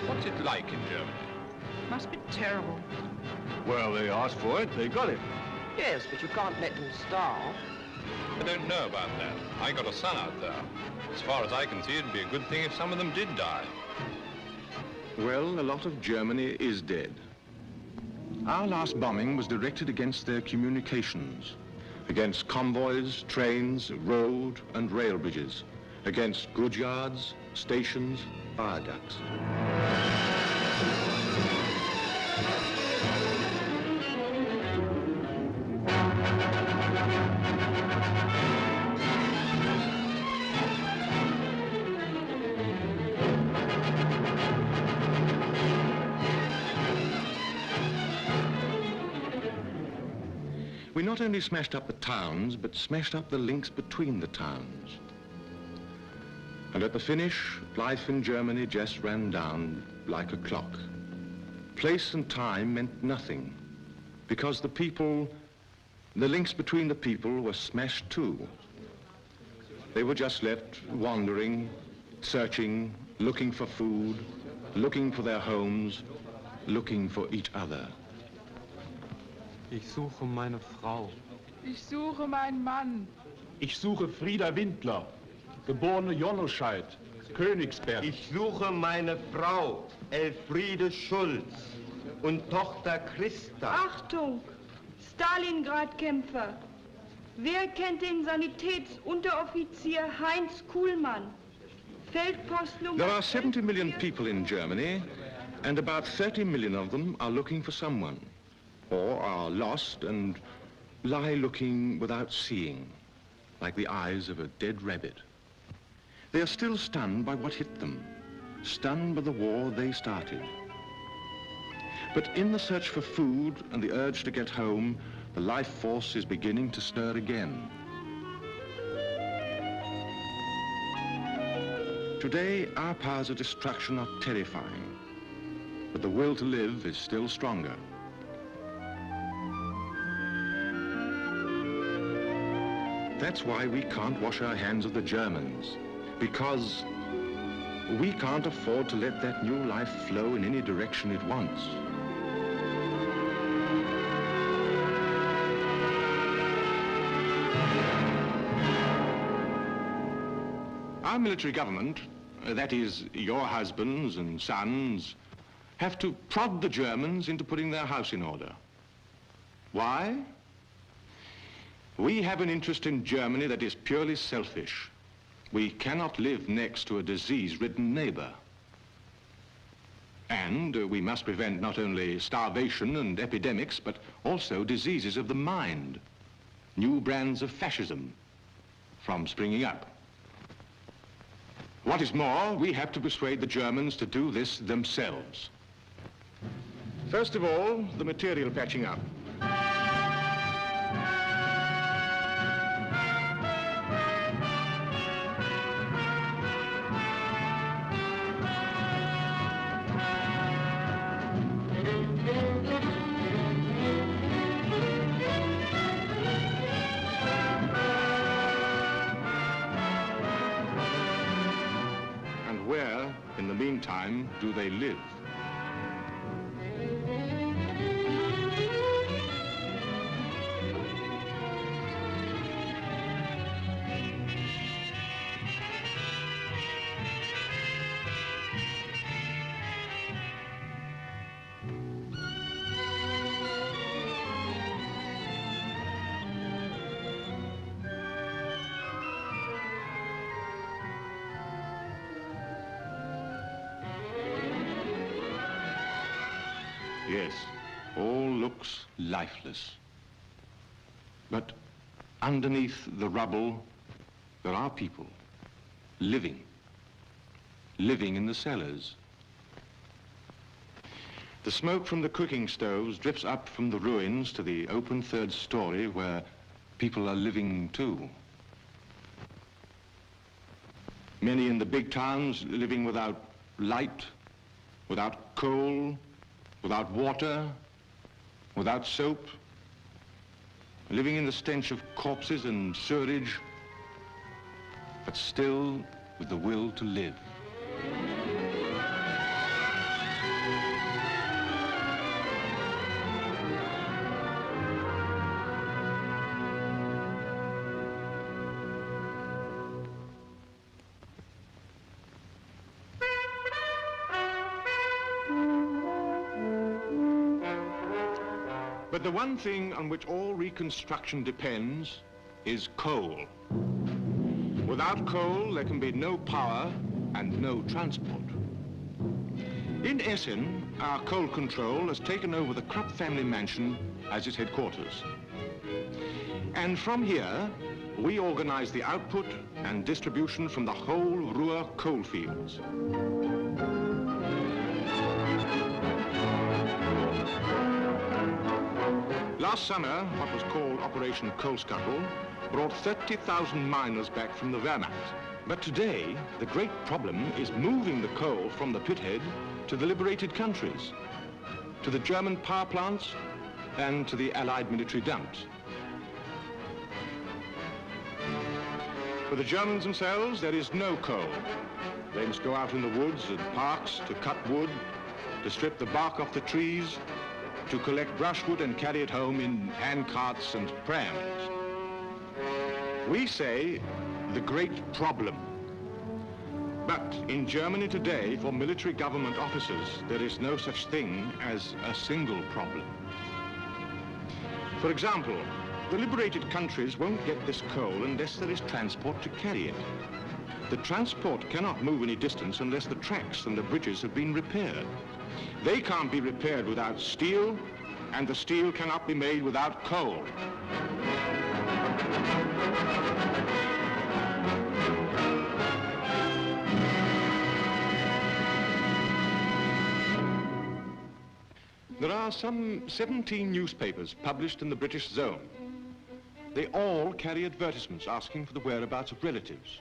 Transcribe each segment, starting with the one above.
What's it like in Germany? Must be terrible. Well, they asked for it, they got it. Yes, but you can't let them starve. I don't know about that. I got a son out there. As far as I can see, it'd be a good thing if some of them did die. Well, a lot of Germany is dead. Our last bombing was directed against their communications, against convoys, trains, road and rail bridges, against goods yards, stations, viaducts. We not only smashed up the towns, but smashed up the links between the towns. And at the finish, life in Germany just ran down like a clock. Place and time meant nothing, because the people, the links between the people were smashed too. They were just left wandering, searching, looking for food, looking for their homes, looking for each other. Ich suche meine Frau. Ich suche meinen Mann. Ich suche Frieda Windler, geborene Jonoscheid, Königsberg. Ich suche meine Frau, Elfriede Schulz, und Tochter Christa. Achtung! Stalingrad-Kämpfer. Wer kennt den Sanitätsunteroffizier Heinz Kuhlmann? Feldpost Nummer... There are 70 million people in Germany, and about 30 million of them are looking for someone, or are lost and lie looking without seeing, like the eyes of a dead rabbit. They are still stunned by what hit them, stunned by the war they started. But in the search for food and the urge to get home, the life force is beginning to stir again. Today, our powers of destruction are terrifying, but the will to live is still stronger. That's why we can't wash our hands of the Germans, because we can't afford to let that new life flow in any direction it wants. Our military government, that is, your husbands and sons, have to prod the Germans into putting their house in order. Why? We have an interest in Germany that is purely selfish. We cannot live next to a disease-ridden neighbor. And we must prevent not only starvation and epidemics, but also diseases of the mind, new brands of fascism from springing up. What is more, we have to persuade the Germans to do this themselves. First of all, the material patching up. In the meantime, do they live? Yes, all looks lifeless. But underneath the rubble, there are people living in the cellars. The smoke from the cooking stoves drifts up from the ruins to the open third story where people are living too. Many in the big towns living without light, without coal, without water, without soap, living in the stench of corpses and sewerage, but still with the will to live. But the one thing on which all reconstruction depends is coal. Without coal, there can be no power and no transport. In Essen, our coal control has taken over the Krupp family mansion as its headquarters. And from here, we organize the output and distribution from the whole Ruhr coal fields. Last summer, what was called Operation Coal Scuttle brought 30,000 miners back from the Wehrmacht. But today, the great problem is moving the coal from the pithead to the liberated countries, to the German power plants and to the Allied military dumps. For the Germans themselves, there is no coal. They must go out in the woods and parks to cut wood, to strip the bark off the trees, to collect brushwood and carry it home in hand carts and prams. We say the great problem. But in Germany today, for military government officers, there is no such thing as a single problem. For example, the liberated countries won't get this coal unless there is transport to carry it. The transport cannot move any distance unless the tracks and the bridges have been repaired. They can't be repaired without steel, and the steel cannot be made without coal. There are some 17 newspapers published in the British zone. They all carry advertisements asking for the whereabouts of relatives.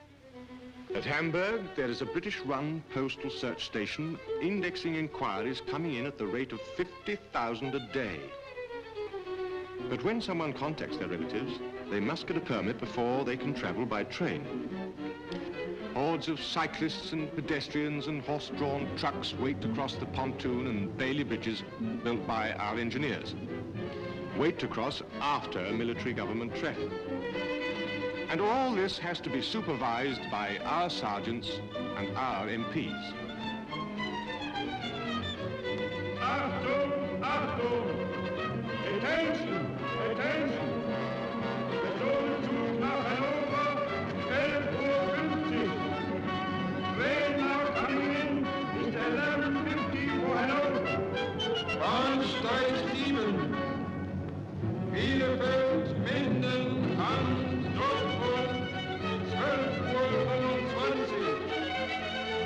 At Hamburg, there is a British-run postal search station indexing inquiries coming in at the rate of 50,000 a day. But when someone contacts their relatives, they must get a permit before they can travel by train. Hordes of cyclists and pedestrians and horse-drawn trucks wait to cross the pontoon and Bailey bridges built by our engineers. Wait to cross after military government traffic. And all this has to be supervised by our sergeants and our MPs. Achtung! Achtung! Attention! Attention! Personenzug nach Hannover, 11:50 Uhr. Train now coming in is 11:50 for Hannover. Bahnsteig 7. Bielefeld, Minden, Hamm, Dortmund, 12:25 Uhr.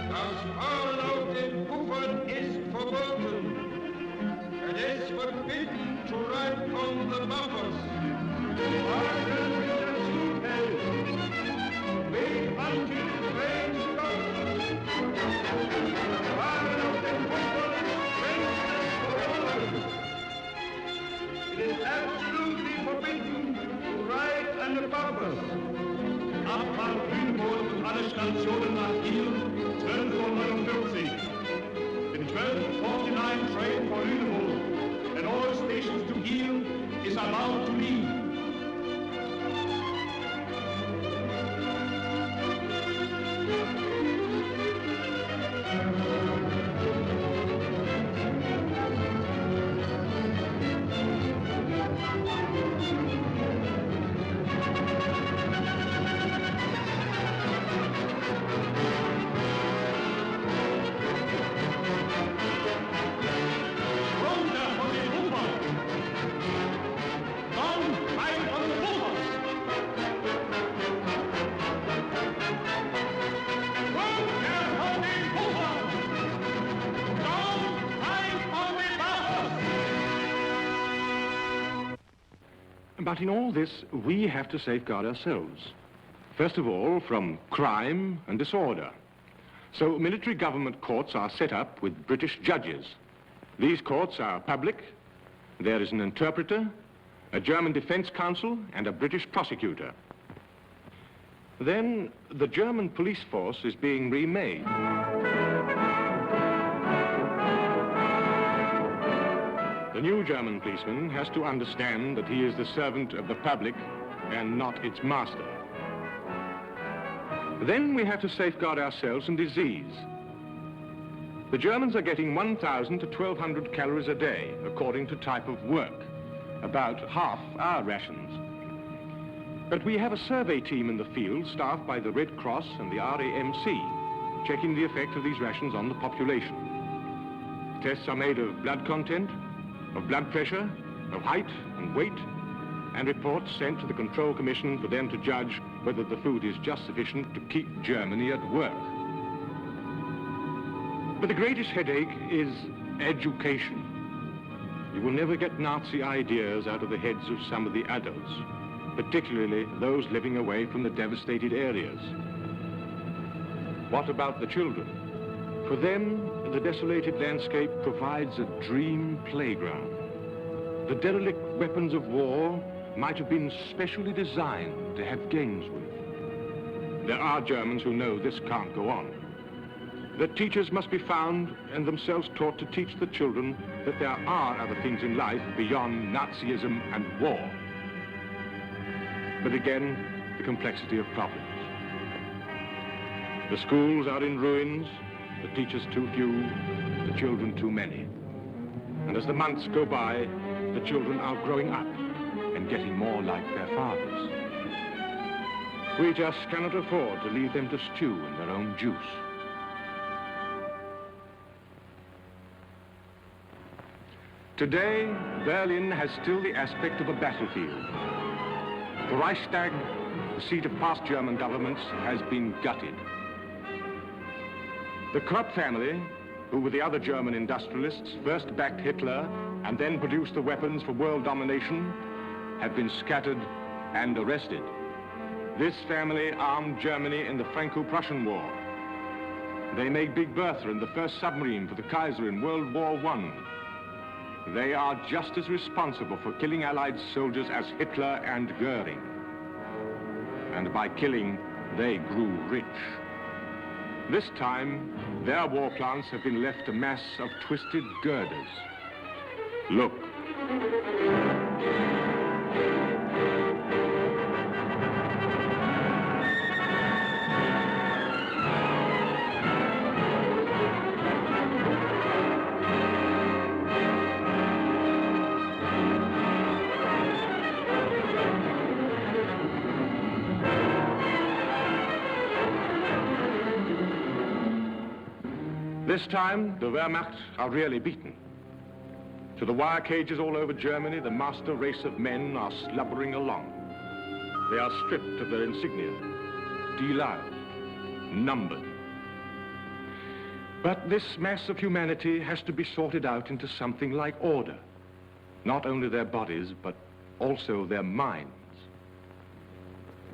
Das Fahren auf den Puffern ist verboten. It is forbidden to ride on the buffers. Wagen with the Zug hält. Wait until the train stops. Fahren auf den Puffern, Grenzen verboten. It is absolutely forbidden to ride on the buffers. Abfahrt Grünboden und alle Stationen nach Kiel, 12:49 Uhr. The 12:49 train for Lüneburg and all stations to Kiel is allowed to leave. But in all this, we have to safeguard ourselves. First of all, from crime and disorder. So military government courts are set up with British judges. These courts are public. There is an interpreter, a German defense counsel, and a British prosecutor. Then the German police force is being remade. The new German policeman has to understand that he is the servant of the public and not its master. Then we have to safeguard ourselves from disease. The Germans are getting 1,000 to 1,200 calories a day, according to type of work. about half our rations. But we have a survey team in the field staffed by the Red Cross and the RAMC, checking the effect of these rations on the population. Tests are made of blood content, of blood pressure, of height and weight, and reports sent to the Control Commission for them to judge whether the food is just sufficient to keep Germany at work. But the greatest headache is education. You will never get Nazi ideas out of the heads of some of the adults, particularly those living away from the devastated areas. What about the children? For them, the desolated landscape provides a dream playground. The derelict weapons of war might have been specially designed to have games with. There are Germans who know this can't go on. That teachers must be found and themselves taught to teach the children that there are other things in life beyond Nazism and war. But again, the complexity of problems. The schools are in ruins, the teachers too few, the children too many. And as the months go by, the children are growing up and getting more like their fathers. We just cannot afford to leave them to stew in their own juice. Today, Berlin has still the aspect of a battlefield. The Reichstag, the seat of past German governments, has been gutted. The Krupp family, who with the other German industrialists first backed Hitler and then produced the weapons for world domination, have been scattered and arrested. This family armed Germany in the Franco-Prussian War. They made Big Bertha and the first submarine for the Kaiser in World War I. They are just as responsible for killing Allied soldiers as Hitler and Goering. And by killing, they grew rich. This time, their war plants have been left a mass of twisted girders. Look. This time, the Wehrmacht are really beaten. To the wire cages all over Germany, the master race of men are slubbering along. They are stripped of their insignia, deloused, numbered. But this mass of humanity has to be sorted out into something like order. Not only their bodies, but also their minds.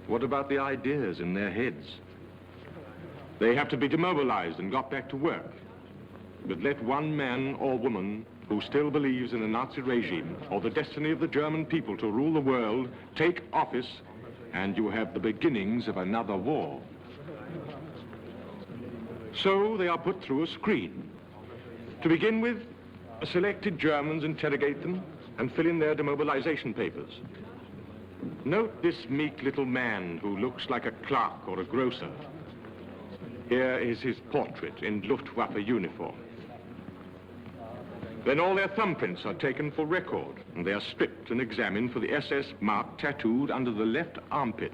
What about the ideas in their heads? They have to be demobilized and got back to work. But let one man or woman who still believes in the Nazi regime or the destiny of the German people to rule the world take office, and you have the beginnings of another war. So they are put through a screen. To begin with, selected Germans interrogate them and fill in their demobilization papers. Note this meek little man who looks like a clerk or a grocer. Here is his portrait in Luftwaffe uniform. Then all their thumbprints are taken for record, and they are stripped and examined for the SS mark tattooed under the left armpit.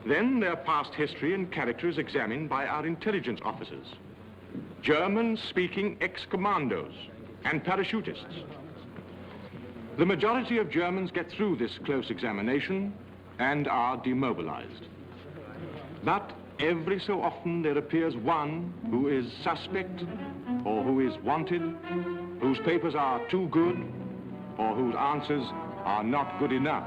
Then their past history and character is examined by our intelligence officers, German-speaking ex-commandos and parachutists. The majority of Germans get through this close examination and are demobilized. But every so often there appears one who is suspect or who is wanted, whose papers are too good or whose answers are not good enough.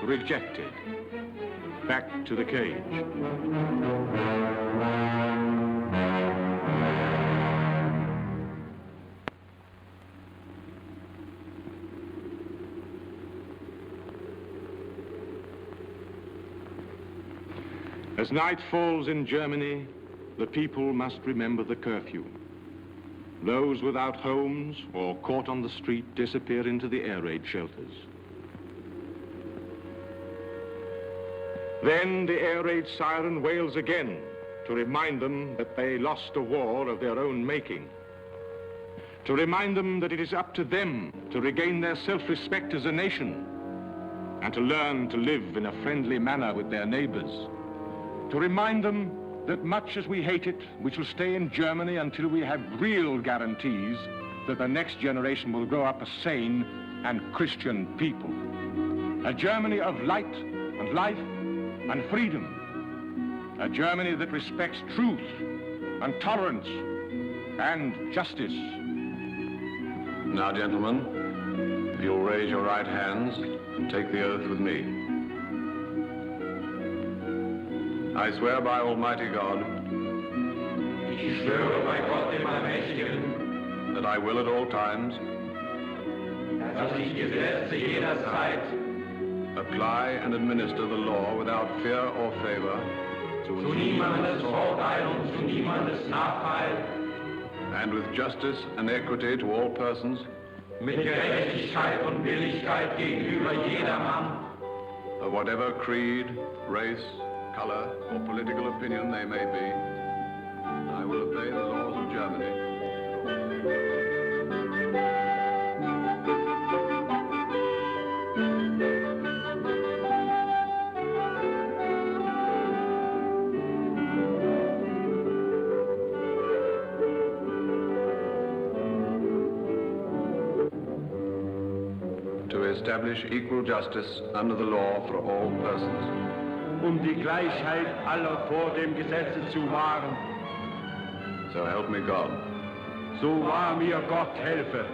rejected, back to the cage. As night falls in Germany, the people must remember the curfew. Those without homes or caught on the street disappear into the air raid shelters. Then the air raid siren wails again to remind them that they lost a war of their own making. To remind them that it is up to them to regain their self-respect as a nation and to learn to live in a friendly manner with their neighbors. To remind them that much as we hate it, we shall stay in Germany until we have real guarantees that the next generation will grow up a sane and Christian people. A Germany of light and life and freedom. A Germany that respects truth and tolerance and justice. Now, gentlemen, if you'll raise your right hands and take the oath with me. I swear by Almighty God Ich schwöre bei Gott dem Allmächtigen, that I will at all times dass ich Gesetze jederzeit apply and administer the law without fear or favor zu niemandes Vorteil und zu niemandes Nachteil and with justice and equity to all persons mit Gerechtigkeit und Billigkeit gegenüber jedermann of whatever creed, race, color, or political opinion they may be. I will obey the laws of Germany. To establish equal justice under the law for all persons. Die Gleichheit aller vor dem Gesetze zu wahren. So help me God. So wahr mir Gott helfe.